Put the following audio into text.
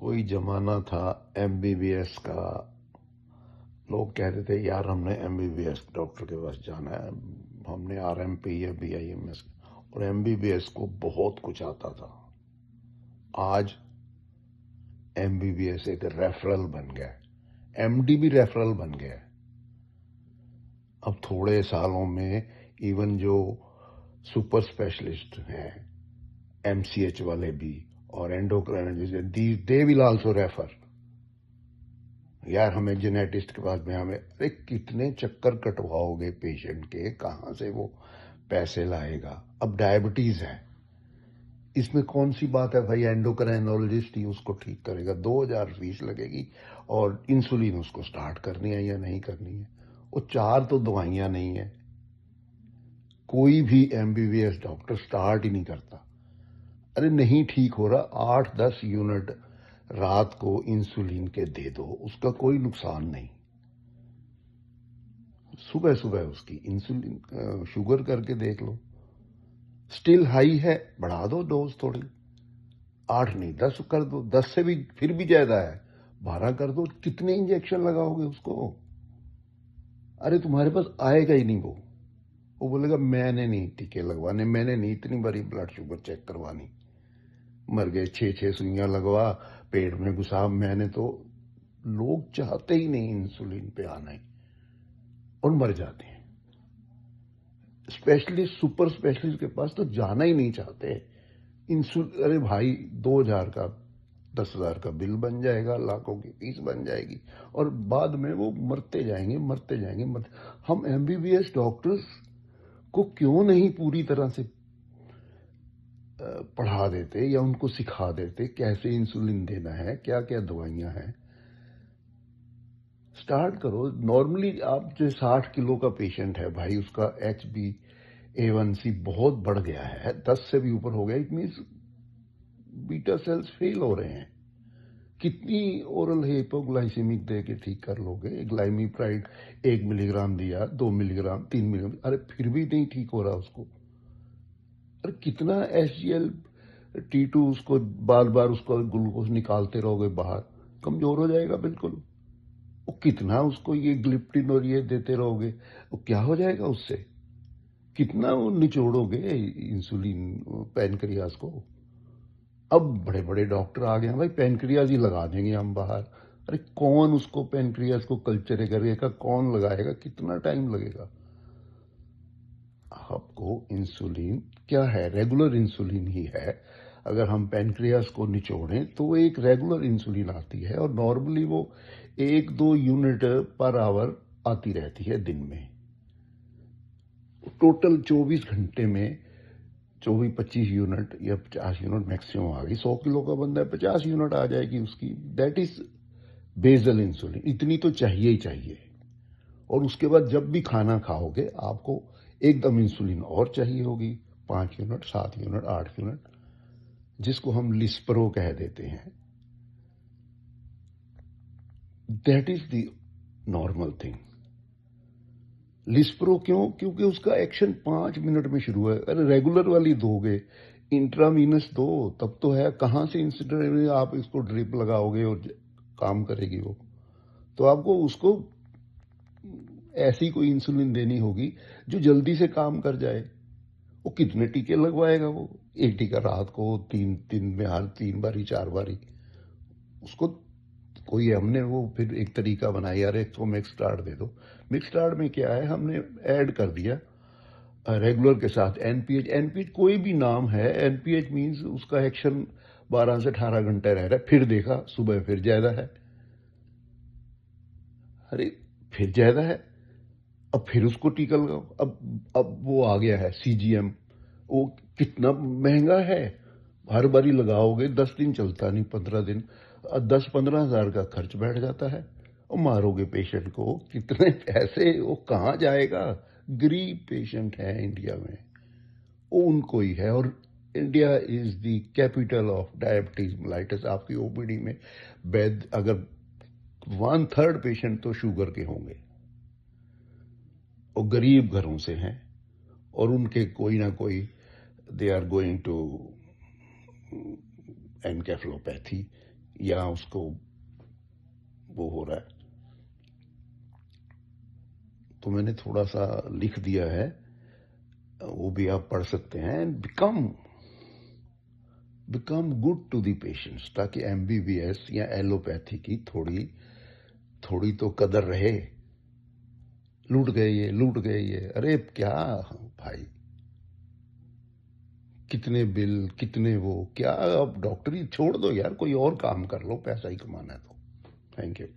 कोई जमाना था एमबीबीएस का। लोग कहते थे यार हमने एमबीबीएस डॉक्टर के पास जाना है, हमने आरएमपी या बीआईएमएस, और एमबीबीएस को बहुत कुछ आता था। आज एमबीबीएस एक रेफरल बन गया, एमडी भी रेफरल बन गया। अब थोड़े सालों में इवन जो सुपर स्पेशलिस्ट हैं, एमसीएच वाले भी और endocrinologist, they will also refer. यार हमें जेनेटिस्ट के पास में, हमें अरे कितने चक्कर कटवाओगे पेशेंट के, कहां से वो पैसे लाएगा। अब डायबिटीज है, इसमें कौन सी बात है भाई, एंडोक्राइनोलॉजिस्ट ही उसको ठीक करेगा, 2000 फीस लगेगी और इंसुलिन उसको स्टार्ट करनी है या नहीं करनी है। वो 4 तो दवाइयां नहीं है, कोई भी एमबीबीएस डॉक्टर स्टार्ट ही नहीं करता। अरे नहीं ठीक हो रहा, 8-10 यूनिट रात को इंसुलिन के दे दो, उसका कोई नुकसान नहीं। सुबह सुबह उसकी इंसुलिन शुगर करके देख लो, स्टिल हाई है, बढ़ा दो डोज थोड़ी, 8 नहीं 10 कर दो, 10 से भी फिर भी ज्यादा है, 12 कर दो। कितने इंजेक्शन लगाओगे उसको? अरे तुम्हारे पास आएगा ही नहीं वो बोलेगा मैंने नहीं टीके लगवाने, मैंने नहीं इतनी बड़ी ब्लड शुगर चेक करवानी, मर गए 6-6 सुइयां लगवा पेट में घुसा, मैंने तो। लोग चाहते ही नहीं इंसुलिन पे आना है और मर जाते हैं। स्पेशलिस्ट सुपर स्पेशलिस्ट के पास तो जाना ही नहीं चाहते। इंसुलिन, अरे भाई 2000 का 10,000 का बिल बन जाएगा, लाखों की फीस बन जाएगी और बाद में वो मरते जाएंगे मरते जाएंगे हम एमबीबीएस डॉक्टर्स को क्यों नहीं पूरी तरह से पढ़ा देते या उनको सिखा देते कैसे इंसुलिन देना है, क्या क्या दवाइयां हैं। स्टार्ट करो। नॉर्मली आप जो 60 किलो का पेशेंट है भाई, उसका HbA1c बहुत बढ़ गया है, 10 से भी ऊपर हो गया, it means beta cells fail हो रहे हैं। कितनी ओरल हाइपोग्लाइसेमिक दे के ठीक कर लोगे? ग्लाइमीप्राइड 1 मिलीग्राम दिया, 2 मिलीग्राम, 3 मिलीग्राम, अरे फिर भी नहीं ठीक हो रहा उसको। अरे कितना SGLT2 उसको बार बार उसको ग्लूकोज निकालते रहोगे बाहर, कमजोर हो जाएगा बिल्कुल। वो कितना उसको ये ग्लिप्टिन और ये देते रहोगे, वो क्या हो जाएगा उससे? कितना वो निचोड़ोगे इंसुलिन पैनक्रियाज को? अब बड़े बड़े डॉक्टर आ गए हैं भाई, पैनक्रियाज ही लगा देंगे हम बाहर। अरे कौन उसको पैनक्रियाज को कल्चर करेगा, कौन लगाएगा, कितना टाइम लगेगा? आपको इंसुलिन क्या है, रेगुलर इंसुलिन ही है। अगर हम पैनक्रियाज को निचोड़ें तो एक रेगुलर इंसुलिन आती है और नॉर्मली वो 1-2 यूनिट पर आवर आती रहती है दिन में। टोटल 24 घंटे में 24-25 यूनिट या 50 यूनिट मैक्सिमम आ गई। 100 किलो का बंदा है, 50 यूनिट आ जाएगी उसकी। दैट इज बेसल इंसुलिन, इतनी तो चाहिए ही चाहिए। और उसके बाद जब भी खाना खाओगे आपको एकदम इंसुलिन और चाहिए होगी, 5 यूनिट, 7 यूनिट, 8 यूनिट, जिसको हम लिस्परो कह देते हैं। That is the normal thing. लिस्परो क्यों? क्योंकि उसका एक्शन 5 मिनट में शुरू है। अरे रेगुलर वाली दोगे, इंट्रावीनस दो, तब तो है। कहां से इंसिडेंट आप इसको ड्रिप लगाओगे और काम करेगी वो? तो आपको उसको ऐसी कोई इंसुलिन देनी होगी जो जल्दी से काम कर जाए। वो कितने टीके लगवाएगा वो? एक टीका रात को, 3 दिन में हर 3 बारी 4 बारी उसको। कोई हमने वो फिर एक तरीका बनाया, यार एक तो मिक्स स्टार्ट दे दो। मिक्स स्टार्ट में क्या है, हमने ऐड कर दिया रेगुलर के साथ एनपीएच। एनपीएच कोई भी नाम है, एनपीएच मींस उसका एक्शन 12 से 18 घंटे रह रहा है, फिर देखा सुबह फिर ज्यादा है, अरे फिर ज्यादा है, अब फिर उसको टीका लगाओ। अब वो आ गया है सीजीएम, वो कितना महंगा है। हर बारी लगाओगे 10 दिन चलता नहीं, 15 दिन, 10-15 हजार का खर्च बैठ जाता है और मारोगे पेशेंट को। कितने पैसे, वो कहाँ जाएगा? गरीब पेशेंट है इंडिया में, वो उनको ही है। और India is the capital of diabetes mellitus. आपकी ओपीडी में बेड अगर 1/3 पेशेंट तो शुगर के होंगे और गरीब घरों से हैं, और उनके कोई ना कोई दे आर गोइंग टू एनकेफलोपैथी या उसको वो हो रहा है। तो मैंने थोड़ा सा लिख दिया है, वो भी आप पढ़ सकते हैं। Become good to the patients, ताकि एमबीबीएस या एलोपैथी की थोड़ी थोड़ी तो कदर रहे। लूट गए ये, अरे क्या भाई, कितने बिल, कितने वो, क्या अब डॉक्टरी छोड़ दो यार, कोई और काम कर लो, पैसा ही कमाना है तो। Thank you.